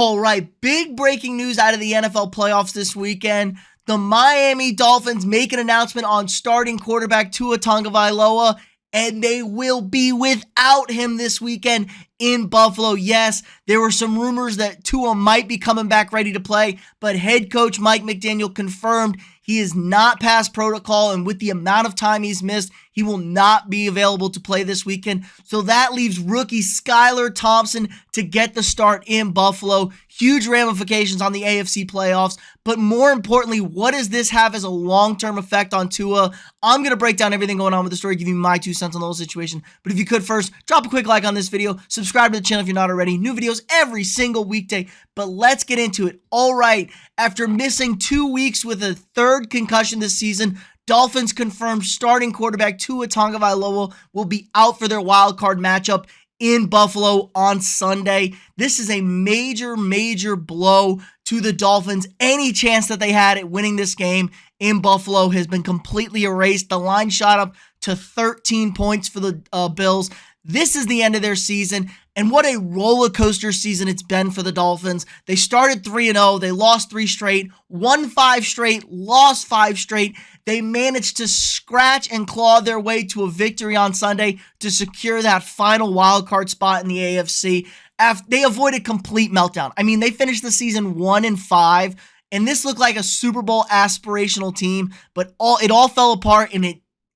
All right, big breaking news out of the NFL playoffs this weekend. The Miami Dolphins make an announcement on starting quarterback Tua Tagovailoa, and they will be without him this weekend in Buffalo. Yes, there were some rumors that Tua might be coming back ready to play, but head coach Mike McDaniel confirmed he is not past protocol, and with the amount of time he's missed, he will not be available to play this weekend. So that leaves rookie Skylar Thompson to get the start in Buffalo. Huge ramifications on the AFC playoffs, but more importantly, what does this have as a long-term effect on Tua? I'm going to break down everything going on with the story, give you my 2 cents on the whole situation. But if you could first, drop a quick like on this video, subscribe to the channel if you're not already. New videos every single weekday, but let's get into it. All right, after missing 2 weeks with a third concussion this season, Dolphins confirmed starting quarterback Tua Tagovailoa will be out for their wildcard matchup in Buffalo on Sunday. This is a major, major blow to the Dolphins. Any chance that they had at winning this game in Buffalo has been completely erased. The line shot up to 13 points for the Bills. This is the end of their season, and what a roller coaster season it's been for the Dolphins. They started 3-0, they lost 3 straight, won 5 straight, lost 5 straight. They managed to scratch and claw their way to a victory on Sunday to secure that final wildcard spot in the AFC. They avoided complete meltdown. I mean, they finished the season 1-5, and this looked like a Super Bowl aspirational team, but it all fell apart, and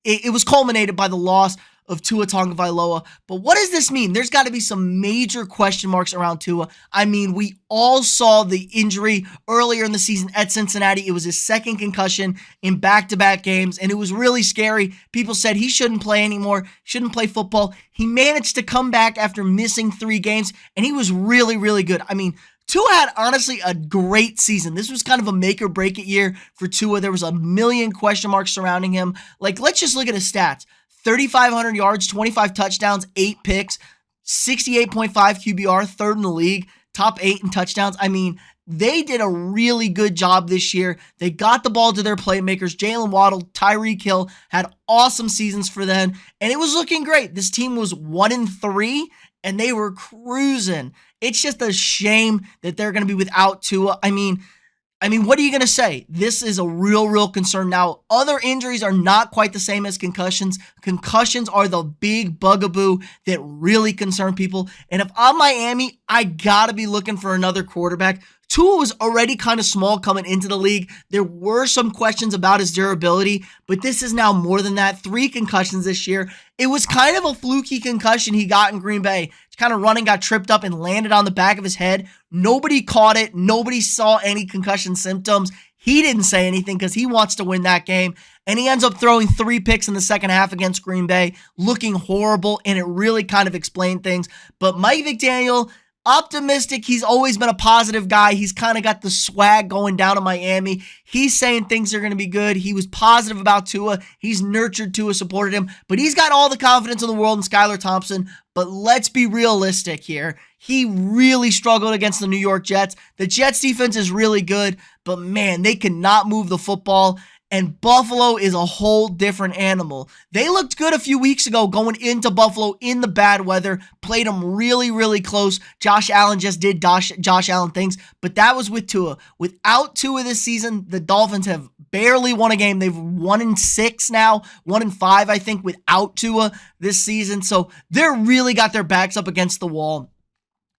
it was culminated by the loss of Tua Tagovailoa. But what does this mean? There's got to be some major question marks around Tua. I mean, we all saw the injury earlier in the season at Cincinnati. It was his second concussion in back-to-back games, and it was really scary. People said he shouldn't play anymore, shouldn't play football. He managed to come back after missing 3 games, and he was really, really good. I mean, Tua had, honestly, a great season. This was kind of a make-or-break-it year for Tua. There was a million question marks surrounding him. Like, let's just look at his stats. 3,500 yards, 25 touchdowns, 8 picks, 68.5 QBR, third in the league, top 8 in touchdowns. I mean, they did a really good job this year. They got the ball to their playmakers. Jalen Waddle, Tyreek Hill had awesome seasons for them, and it was looking great. This team was 1-3, and they were cruising. It's just a shame that they're going to be without Tua. I mean, what are you going to say? This is a real concern. Now, other injuries are not quite the same as concussions. Concussions are the big bugaboo that really concern people. And if I'm Miami, I got to be looking for another quarterback. Tua was already kind of small coming into the league. There were some questions about his durability, but this is now more than that. 3 concussions this year. It was kind of a fluky concussion he got in Green Bay. He's kind of running, got tripped up, and landed on the back of his head. Nobody caught it. Nobody saw any concussion symptoms. He didn't say anything because he wants to win that game. And he ends up throwing 3 picks in the second half against Green Bay, looking horrible, and it really kind of explained things. But Mike McDaniel, optimistic. He's always been a positive guy. He's kind of got the swag going down in Miami. He's saying things are going to be good. He was positive about Tua. He's nurtured Tua, supported him, but he's got all the confidence in the world in Skylar Thompson. But let's be realistic here. He really struggled against the New York Jets. The Jets defense is really good, but man, they cannot move the football. And Buffalo is a whole different animal. They looked good a few weeks ago going into Buffalo in the bad weather. Played them really close. Josh Allen just did Josh Allen things, but that was with Tua. Without Tua this season, the Dolphins have barely won a game. They've 1-6 now, 1-5, I think, without Tua this season. So they're really got their backs up against the wall.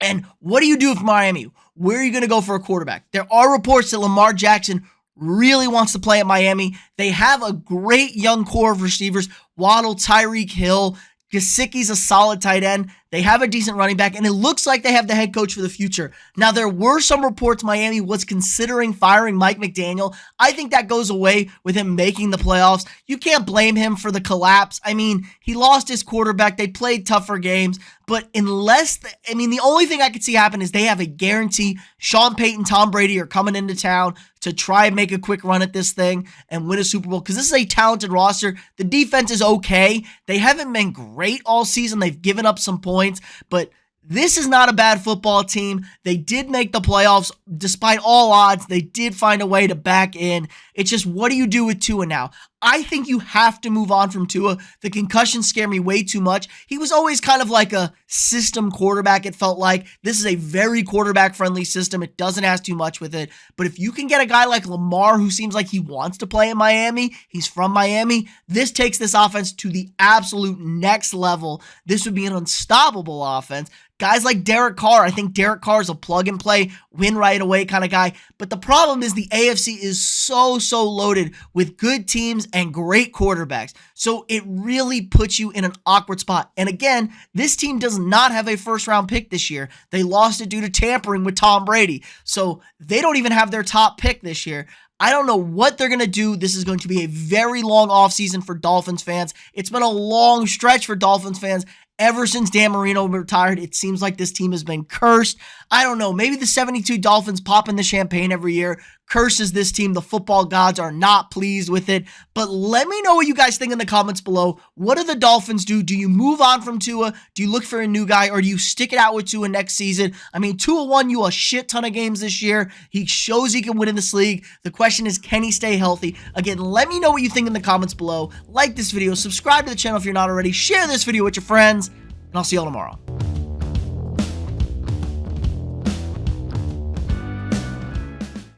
And what do you do with Miami? Where are you going to go for a quarterback? There are reports that Lamar Jackson really wants to play at Miami. They have a great young core of receivers. Waddle, Tyreek Hill, Gesicki's a solid tight end. They have a decent running back, and it looks like they have the head coach for the future. Now, there were some reports Miami was considering firing Mike McDaniel. I think that goes away with him making the playoffs. You can't blame him for the collapse. I mean, he lost his quarterback. They played tougher games, but the only thing I could see happen is they have a guarantee Sean Payton, Tom Brady are coming into town to try and make a quick run at this thing and win a Super Bowl, because this is a talented roster. The defense is okay. They haven't been great all season. They've given up some points, but this is not a bad football team. They did make the playoffs. Despite all odds, they did find a way to back in. It's just, what do you do with Tua now? I think you have to move on from Tua. The concussions scare me way too much. He was always kind of like a system quarterback, it felt like. This is a very quarterback-friendly system. It doesn't ask too much with it. But if you can get a guy like Lamar who seems like he wants to play in Miami, he's from Miami, this takes this offense to the absolute next level. This would be an unstoppable offense. Guys like Derek Carr, I think Derek Carr is a plug-and-play, win-right-away kind of guy. But the problem is the AFC is so loaded with good teams and great quarterbacks. So it really puts you in an awkward spot. And again, this team does not have a first-round pick this year. They lost it due to tampering with Tom Brady. So they don't even have their top pick this year. I don't know what they're going to do. This is going to be a very long offseason for Dolphins fans. It's been a long stretch for Dolphins fans. Ever since Dan Marino retired, it seems like this team has been cursed. I don't know. Maybe the 72 Dolphins popping the champagne every year curses this team. The football gods are not pleased with it. But let me know what you guys think in the comments below. What do the Dolphins do? Do you move on from Tua? Do you look for a new guy? Or do you stick it out with Tua next season? I mean, Tua won you a shit ton of games this year. He shows he can win in this league. The question is, can he stay healthy? Again, let me know what you think in the comments below. Like this video. Subscribe to the channel if you're not already. Share this video with your friends. And I'll see y'all tomorrow.